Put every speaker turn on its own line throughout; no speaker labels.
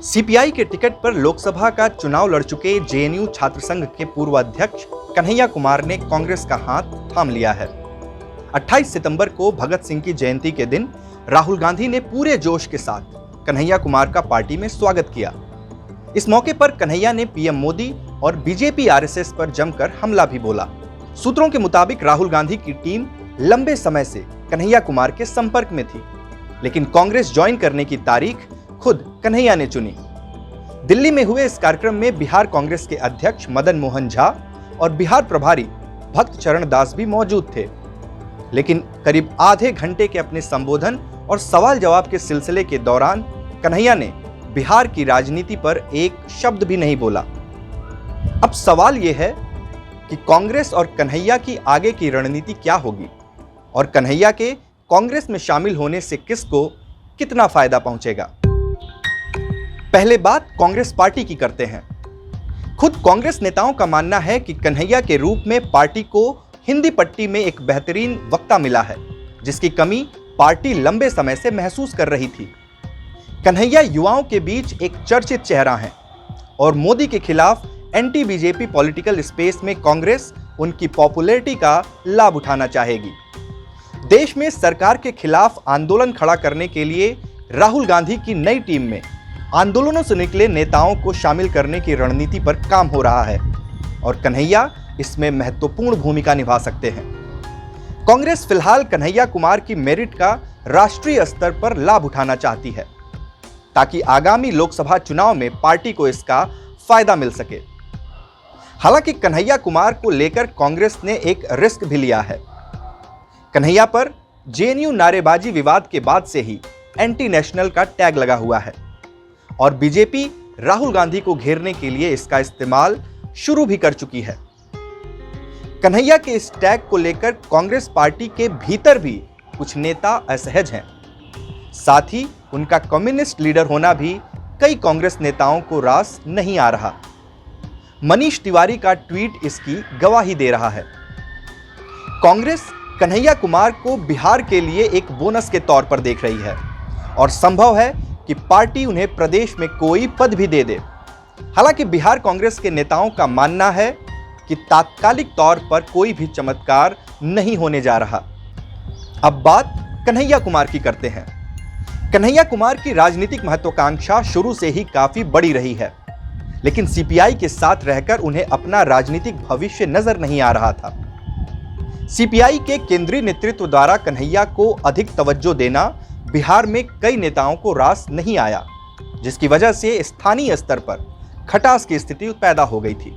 CPI के ticket पर लोकसभा का चुनाव लड़ चुके जेएनयू छात्र संघ के पूर्व अध्यक्ष कन्हैया कुमार ने कांग्रेस का हाथ थाम लिया है। 28 सितंबर को भगत सिंह की जयंती के दिन राहुल गांधी ने पूरे जोश के साथ कन्हैया कुमार का पार्टी में स्वागत किया। इस मौके पर कन्हैया ने पीएम मोदी और बीजेपी आरएसएस पर जमकर हमला भी बोला। सूत्रों के मुताबिक राहुल गांधी की टीम लंबे समय से कन्हैया कुमार के संपर्क में थी, लेकिन कांग्रेस ज्वाइन करने की तारीख खुद कन्हैया ने चुनी। दिल्ली में हुए इस कार्यक्रम में बिहार कांग्रेस के अध्यक्ष मदन मोहन झा और बिहार प्रभारी भक्त चरण दास भी मौजूद थे, लेकिन करीब आधे घंटे के अपने संबोधन और सवाल जवाब के सिलसिले के दौरान कन्हैया ने बिहार की राजनीति पर एक शब्द भी नहीं बोला। अब सवाल यह है कि कांग्रेस और कन्हैया की आगे की रणनीति क्या होगी और कन्हैया के कांग्रेस में शामिल होने से किसको कितना फायदा पहुंचेगा। पहले बात कांग्रेस पार्टी की करते हैं। खुद कांग्रेस नेताओं का मानना है कि कन्हैया के रूप में पार्टी को हिंदी पट्टी में एक बेहतरीन वक्ता मिला है, जिसकी कमी पार्टी लंबे समय से महसूस कर रही थी। कन्हैया युवाओं के बीच एक चर्चित चेहरा है और मोदी के खिलाफ एंटी बीजेपी पॉलिटिकल स्पेस में कांग्रेस उनकी पॉपुलैरिटी का लाभ उठाना चाहेगी। देश में सरकार के खिलाफ आंदोलन खड़ा करने के लिए राहुल गांधी की नई टीम में आंदोलनों से निकले नेताओं को शामिल करने की रणनीति पर काम हो रहा है और कन्हैया इसमें महत्वपूर्ण भूमिका निभा सकते हैं। कांग्रेस फिलहाल कन्हैया कुमार की मेरिट का राष्ट्रीय स्तर पर लाभ उठाना चाहती है, ताकि आगामी लोकसभा चुनाव में पार्टी को इसका फायदा मिल सके। हालांकि कन्हैया कुमार को लेकर कांग्रेस ने एक रिस्क भी लिया है। कन्हैया पर जेएनयू नारेबाजी विवाद के बाद से ही एंटी नेशनल का टैग लगा हुआ है और बीजेपी राहुल गांधी को घेरने के लिए इसका इस्तेमाल शुरू भी कर चुकी है। कन्हैया के इस टैग को लेकर कांग्रेस पार्टी के भीतर भी कुछ नेता असहज हैं। साथ ही उनका कम्युनिस्ट लीडर होना भी कई कांग्रेस नेताओं को रास नहीं आ रहा। मनीष तिवारी का ट्वीट इसकी गवाही दे रहा है। कांग्रेस कन्हैया कुमार को बिहार के लिए एक बोनस के तौर पर देख रही है और संभव है कि पार्टी उन्हें प्रदेश में कोई पद भी दे दे। हालांकि बिहार कांग्रेस के नेताओं का मानना है कि तात्कालिक तौर पर कोई भी चमत्कार नहीं होने जा रहा। अब बात कन्हैया कुमार की करते हैं। कन्हैया कुमार की राजनीतिक महत्वाकांक्षा शुरू से ही काफी बड़ी रही है, लेकिन सीपीआई के साथ रहकर उन्हें अपना राजनीतिक भविष्य नजर नहीं आ रहा था। सीपीआई के केंद्रीय नेतृत्व द्वारा कन्हैया को अधिक तवज्जो देना बिहार में कई नेताओं को रास नहीं आया, जिसकी वजह से स्थानीय स्तर पर खटास की स्थिति पैदा हो गई थी।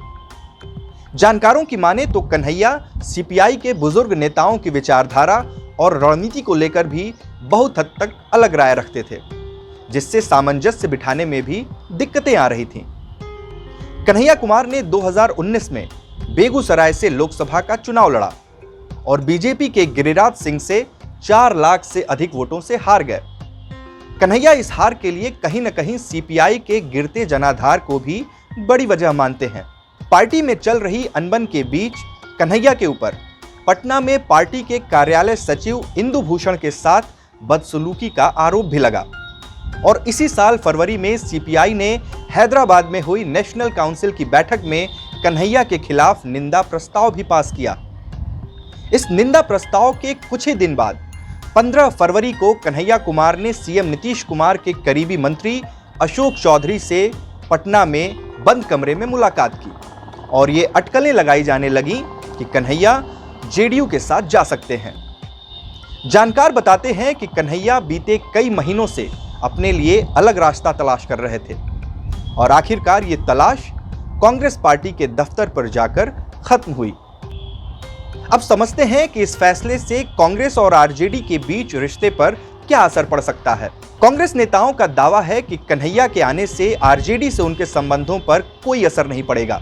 जानकारों की माने तो कन्हैया सीपीआई के बुजुर्ग नेताओं की विचारधारा और रणनीति को लेकर भी बहुत हद तक अलग राय रखते थे, जिससे सामंजस्य बिठाने में भी दिक्कतें आ रही थीं। कन्हैया कुमार ने 2019 में बेगूसराय से लोकसभा का चुनाव लड़ा और बीजेपी के गिरिराज सिंह से 4 लाख से अधिक वोटों से हार गए। कन्हैया इस हार के लिए कहीं न कहीं सीपीआई के गिरते जनाधार को भी बड़ी वजह मानते हैं। पार्टी में चल रही अनबन के बीच कन्हैया के ऊपर पटना में पार्टी के कार्यालय सचिव इंदु भूषण के साथ बदसलूकी का आरोप भी लगा और इसी साल फरवरी में सीपीआई ने हैदराबाद में हुई नेशनल काउंसिल की बैठक में कन्हैया के खिलाफ निंदा प्रस्ताव भी पास किया। इस निंदा प्रस्ताव के कुछ ही दिन बाद 15 फरवरी को कन्हैया कुमार ने सीएम नीतीश कुमार के करीबी मंत्री अशोक चौधरी से पटना में बंद कमरे में मुलाकात की और ये अटकलें लगाई जाने लगी कि कन्हैया जेडीयू के साथ जा सकते हैं। जानकार बताते हैं कि कन्हैया बीते कई महीनों से अपने लिए अलग रास्ता तलाश कर रहे थे और आखिरकार ये तलाश कांग्रेस पार्टी के दफ्तर पर जाकर खत्म हुई। अब समझते हैं कि इस फैसले से कांग्रेस और आरजेडी के बीच रिश्ते पर क्या असर पड़ सकता है। कांग्रेस नेताओं का दावा है कि कन्हैया के आने से आरजेडी से उनके संबंधों पर कोई असर नहीं पड़ेगा,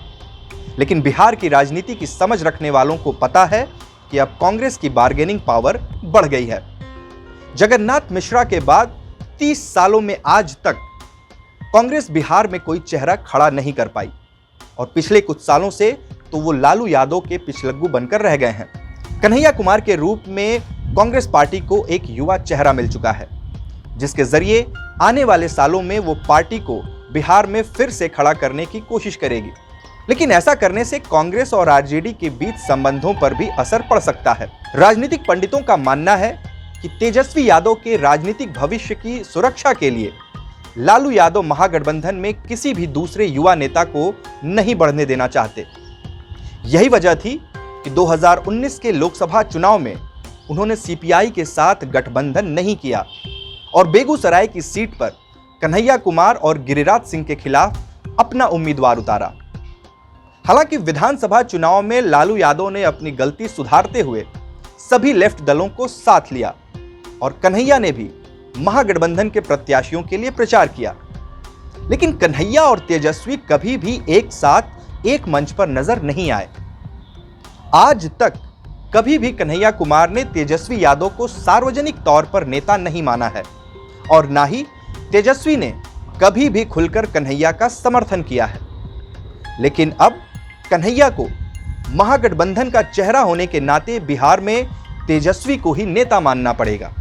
लेकिन बिहार की राजनीति की समझ रखने वालों को पता है कि अब कांग्रेस की बार्गेनिंग पावर बढ़ गई है। जगन्नाथ मिश्रा के बाद 30 सालों में आज तक कांग्रेस बिहार में कोई चेहरा खड़ा नहीं कर पाई और पिछले कुछ सालों से तो वो लालू यादव के पिछलग्गू बनकर रह गए हैं। कन्हैया कुमार के रूप में कांग्रेस पार्टी को एक युवा चेहरा मिल चुका है, जिसके जरिए आने वाले सालों में वो पार्टी को बिहार में फिर से खड़ा करने की कोशिश करेगी। लेकिन ऐसा करने से कांग्रेस और आरजेडी के बीच संबंधों पर भी असर पड़ सकता है। राजनीतिक पंडितों का मानना है कि तेजस्वी यादव के राजनीतिक भविष्य की सुरक्षा के लिए लालू यादव महागठबंधन में किसी भी दूसरे युवा नेता को नहीं बढ़ने देना चाहते। यही वजह थी कि 2019 के लोकसभा चुनाव में उन्होंने सीपीआई के साथ गठबंधन नहीं किया और बेगूसराय की सीट पर कन्हैया कुमार और गिरिराज सिंह के खिलाफ अपना उम्मीदवार उतारा। हालांकि विधानसभा चुनाव में लालू यादव ने अपनी गलती सुधारते हुए सभी लेफ्ट दलों को साथ लिया और कन्हैया ने भी महागठबंधन के प्रत्याशियों के लिए प्रचार किया। लेकिन कन्हैया और तेजस्वी कभी भी एक साथ एक मंच पर नजर नहीं आए। आज तक कभी भी कन्हैया कुमार ने तेजस्वी यादव को सार्वजनिक तौर पर नेता नहीं माना है और ना ही तेजस्वी ने कभी भी खुलकर कन्हैया का समर्थन किया है। लेकिन अब कन्हैया को महागठबंधन का चेहरा होने के नाते बिहार में तेजस्वी को ही नेता मानना पड़ेगा।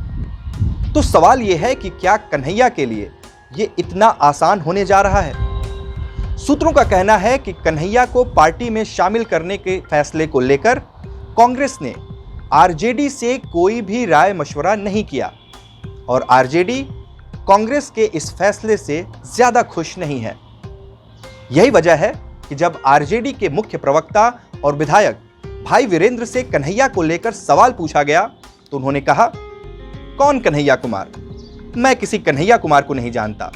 तो सवाल यह है कि क्या कन्हैया के लिए यह इतना आसान होने जा रहा है? सूत्रों का कहना है कि कन्हैया को पार्टी में शामिल करने के फैसले को लेकर कांग्रेस ने आरजेडी से कोई भी राय मशवरा नहीं किया और आरजेडी कांग्रेस के इस फैसले से ज्यादा खुश नहीं है। यही वजह है कि जब आरजेडी के मुख्य प्रवक्ता और विधायक भाई वीरेंद्र से कन्हैया को लेकर सवाल पूछा गया तो उन्होंने कहा, कौन कन्हैया कुमार? मैं किसी कन्हैया कुमार को नहीं जानता।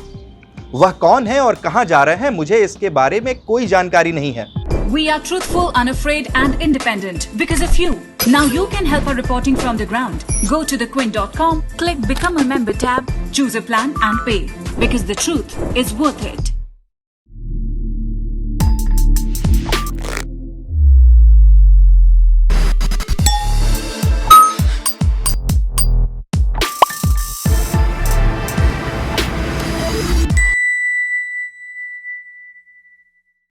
वह कौन है और कहां जा रहे हैं, मुझे इसके बारे में कोई जानकारी नहीं है।
We are truthful, unafraid and independent because of you. Now you can help our reporting from the ground. Go to thequint.com, click Become a Member tab, choose a plan and pay because the truth is worth it.